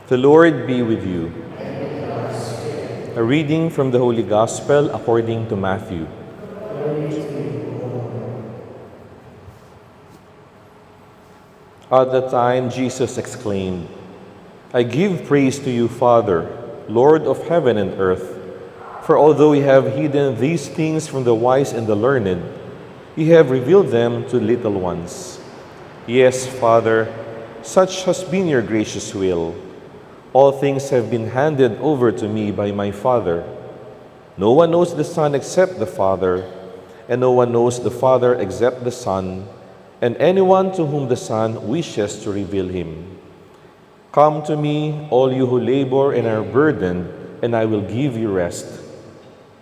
The Lord be with you. A reading from the Holy Gospel according to Matthew. At that time, Jesus exclaimed, I give praise to you, Father, Lord of heaven and earth, for although you have hidden these things from the wise and the learned, you have revealed them to little ones. Yes, Father, such has been your gracious will. All things have been handed over to me by my Father. No one knows the Son except the Father, and no one knows the Father except the Son, and anyone to whom the Son wishes to reveal him. Come to me, all you who labor and are burdened, and I will give you rest.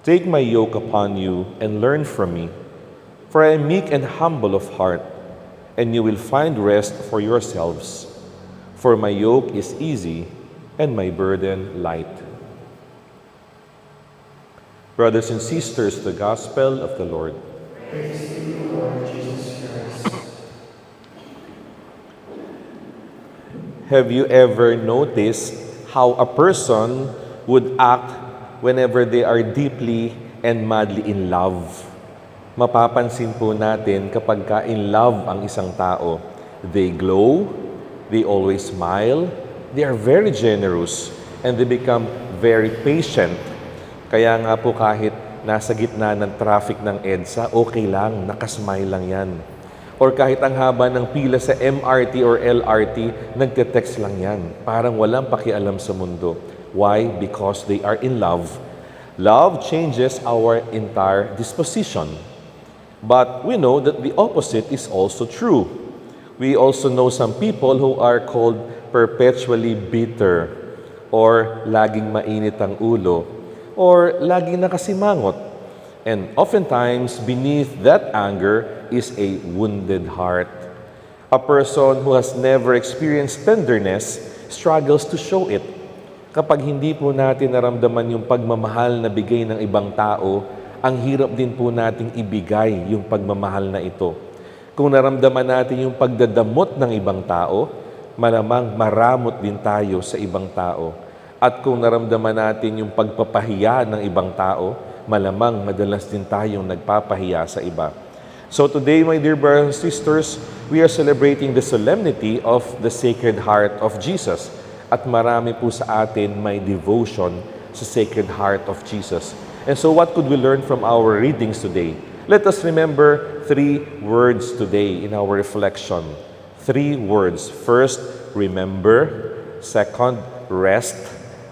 Take my yoke upon you and learn from me, for I am meek and humble of heart, and you will find rest for yourselves. For my yoke is easy and my burden light. Brothers and sisters, the Gospel of the Lord. Praise to you, Lord Jesus Christ. Have you ever noticed how a person would act whenever they are deeply and madly in love? Mapapansin po natin kapag in love ang isang tao, they glow, they always smile, they are very generous, and they become very patient. Kaya nga po kahit nasa gitna ng traffic ng EDSA, okay lang, nakasmile lang yan. Or kahit ang haba ng pila sa MRT or LRT, nagte-text lang yan. Parang walang pakialam sa mundo. Why? Because they are in love. Love changes our entire disposition. But we know that the opposite is also true. We also know some people who are called perpetually bitter, or laging mainit ang ulo, or laging nakasimangot. And oftentimes, beneath that anger is a wounded heart. A person who has never experienced tenderness struggles to show it. Kapag hindi po natin naramdaman yung pagmamahal na bigay ng ibang tao, ang hirap din po nating ibigay yung pagmamahal na ito. Kung naramdaman natin yung pagdadamot ng ibang tao, malamang maramot din tayo sa ibang tao. At kung naramdaman natin yung pagpapahiya ng ibang tao, malamang madalas din tayong nagpapahiya sa iba. So today, my dear brothers and sisters, we are celebrating the solemnity of the Sacred Heart of Jesus. At marami po sa atin may devotion sa Sacred Heart of Jesus. And so what could we learn from our readings today? Let us remember 3 words today in our reflection. 3 words. First, remember. Second, rest.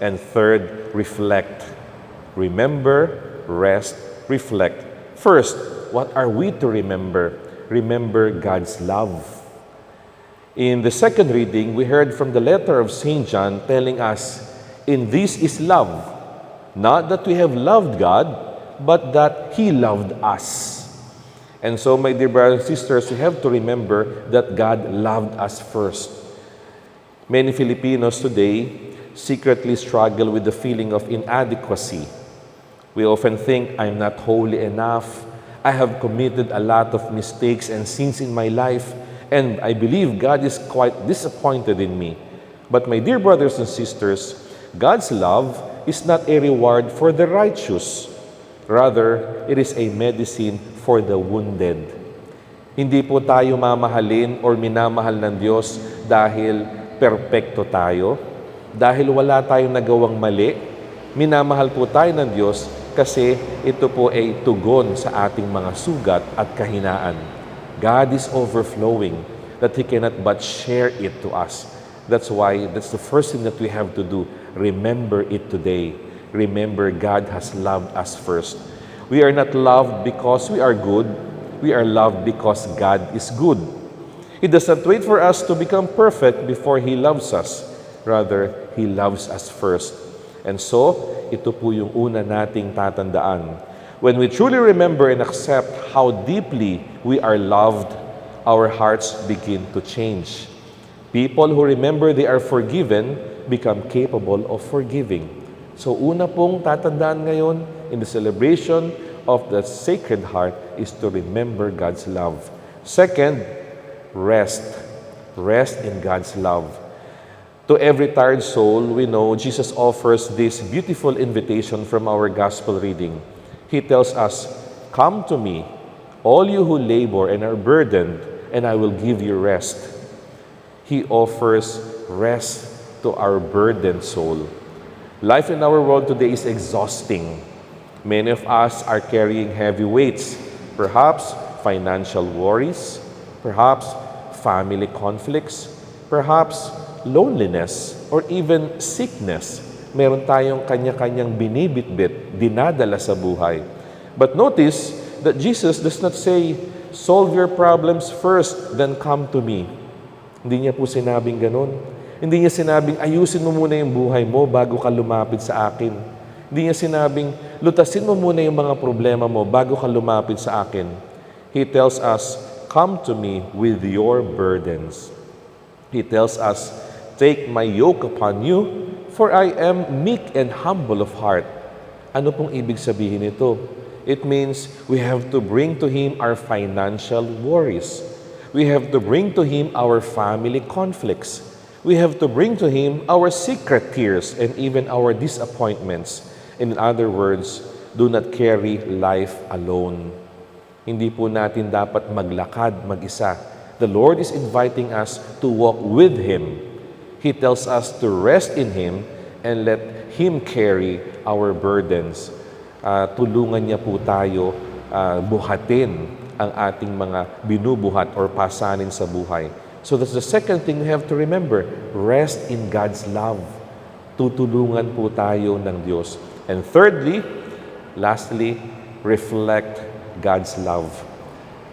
And third, reflect. Remember, rest, reflect. First, what are we to remember? Remember God's love. In the second reading, we heard from the letter of St. John telling us, in this is love, not that we have loved God, but that He loved us. And so, my dear brothers and sisters, we have to remember that God loved us first. Many Filipinos today secretly struggle with the feeling of inadequacy. We often think, I'm not holy enough. I have committed a lot of mistakes and sins in my life, and I believe God is quite disappointed in me. But my dear brothers and sisters, God's love is not a reward for the righteous. Rather, it is a medicine for the wounded. Hindi po tayo mamahalin or minamahal ng Diyos dahil perpekto tayo, dahil wala tayong nagawang mali. Minamahal po tayo ng Diyos kasi ito po ay tugon sa ating mga sugat at kahinaan. God is overflowing that He cannot but share it to us. That's why that's the first thing that we have to do. Remember it today. Remember, God has loved us first. We are not loved because we are good. We are loved because God is good. He does not wait for us to become perfect before He loves us. Rather, He loves us first. And so, ito po yung una nating tatandaan. When we truly remember and accept how deeply we are loved, our hearts begin to change. People who remember they are forgiven become capable of forgiving. So una pong tatandaan ngayon in the celebration of the Sacred Heart is to remember God's love. Second, rest. Rest in God's love. To every tired soul, we know Jesus offers this beautiful invitation from our gospel reading. He tells us, "Come to me, all you who labor and are burdened, and I will give you rest." He offers rest to our burdened soul. Life in our world today is exhausting. Many of us are carrying heavy weights, perhaps financial worries, perhaps family conflicts, perhaps loneliness, or even sickness. Meron tayong kanya-kanyang binibitbit, dinadala sa buhay. But notice that Jesus does not say, "Solve your problems first, then come to me." Hindi niya po sinabing ganun. Hindi niya sinabing, "Ayusin mo muna yung buhay mo bago ka lumapit sa akin." Hindi niya sinabing, "Lutasin mo muna yung mga problema mo bago ka lumapit sa akin." He tells us, "Come to me with your burdens." He tells us, "Take my yoke upon you, for I am meek and humble of heart." Ano pong ibig sabihin nito? It means we have to bring to Him our financial worries. We have to bring to Him our family conflicts. We have to bring to Him our secret tears and even our disappointments. In other words, do not carry life alone. Hindi po natin dapat maglakad mag-isa. The Lord is inviting us to walk with Him. He tells us to rest in Him and let Him carry our burdens. Tulungan niya po tayo buhatin ang ating mga binubuhat or pasanin sa buhay. So that's the second thing we have to remember. Rest in God's love. Tutulungan po tayo ng Diyos. And thirdly, lastly, reflect God's love.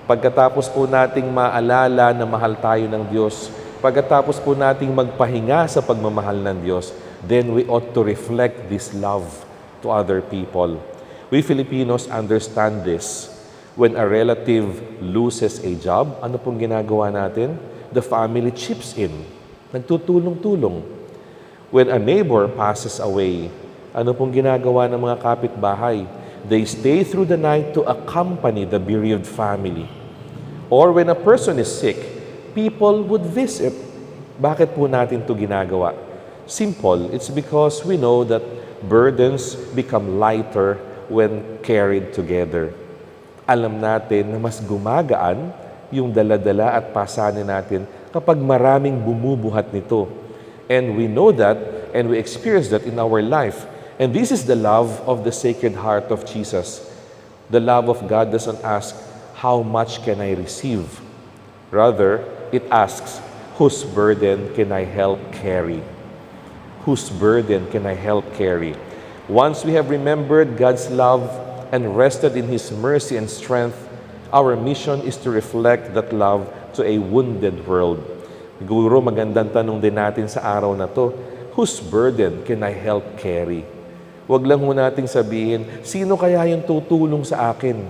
Pagkatapos po nating maalala na mahal tayo ng Diyos, pagkatapos po nating magpahinga sa pagmamahal ng Diyos, then we ought to reflect this love to other people. We Filipinos understand this. When a relative loses a job, ano pong ginagawa natin? The family chips in. Nagtutulong-tulong. When a neighbor passes away, ano pong ginagawa ng mga kapitbahay? They stay through the night to accompany the bereaved family. Or when a person is sick, people would visit. Bakit po natin ito ginagawa? Simple. It's because we know that burdens become lighter when carried together. Alam natin na mas gumagaan yung dala-dala at pasanin natin kapag maraming bumubuhat nito. And we know that and we experience that in our life. And this is the love of the Sacred Heart of Jesus. The love of God doesn't ask, "How much can I receive?" Rather, it asks, "Whose burden can I help carry?" Whose burden can I help carry? Once we have remembered God's love and rested in His mercy and strength, our mission is to reflect that love to a wounded world. Siguro magandang tanong din natin sa araw na to, whose burden can I help carry? Huwag lang ho nating sabihin, sino kaya yung tutulong sa akin?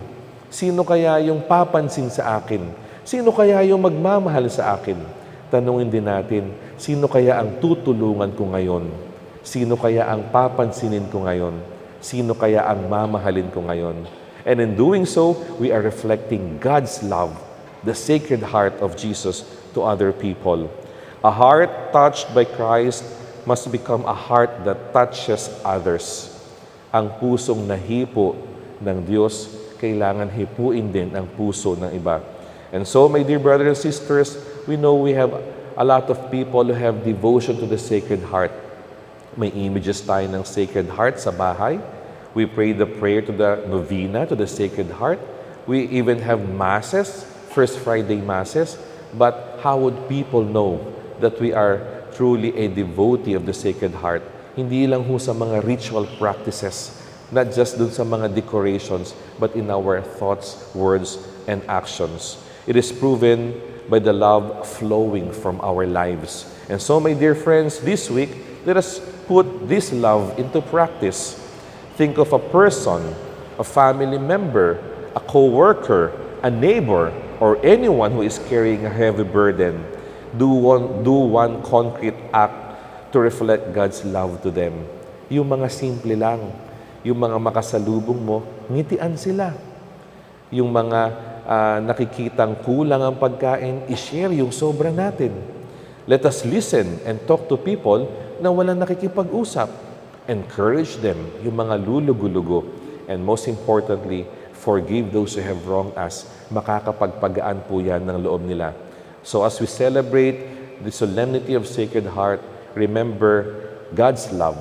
Sino kaya yung papansin sa akin? Sino kaya yung magmamahal sa akin? Tanungin din natin, sino kaya ang tutulungan ko ngayon? Sino kaya ang papansinin ko ngayon? Sino kaya ang mamahalin ko ngayon? And in doing so, we are reflecting God's love, the Sacred Heart of Jesus to other people. A heart touched by Christ must become a heart that touches others. Ang pusong nahipo ng Diyos, kailangan hipuin din ang puso ng iba. And so, my dear brothers and sisters, we know we have a lot of people who have devotion to the Sacred Heart. May images tayo ng Sacred Heart sa bahay. We pray the prayer to the novena, to the Sacred Heart. We even have masses, First Friday masses. But how would people know that we are truly a devotee of the Sacred Heart? Hindi lang ho sa mga ritual practices, not just dun sa mga decorations, but in our thoughts, words, and actions. It is proven by the love flowing from our lives. And so, my dear friends, this week, let us put this love into practice. Think of a person, a family member, a co-worker, a neighbor, or anyone who is carrying a heavy burden. Do one concrete act to reflect God's love to them. Yung mga simple lang, yung mga makasalubong mo, ngitian sila. Yung mga nakikitang kulang ang pagkain, i-share yung sobra natin. Let us listen and talk to people na walang nakikipag-usap. Encourage them, yung mga lulugo-lugo. And most importantly, forgive those who have wronged us. Makakapagpagaan po yan ng loob nila. So as we celebrate the solemnity of Sacred Heart, remember God's love.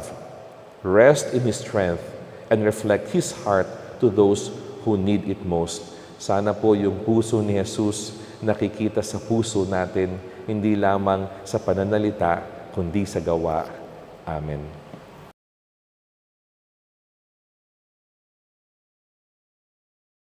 Rest in His strength and reflect His heart to those who need it most. Sana po yung puso ni Jesus nakikita sa puso natin, hindi lamang sa pananalita, kundi sa gawa. Amen.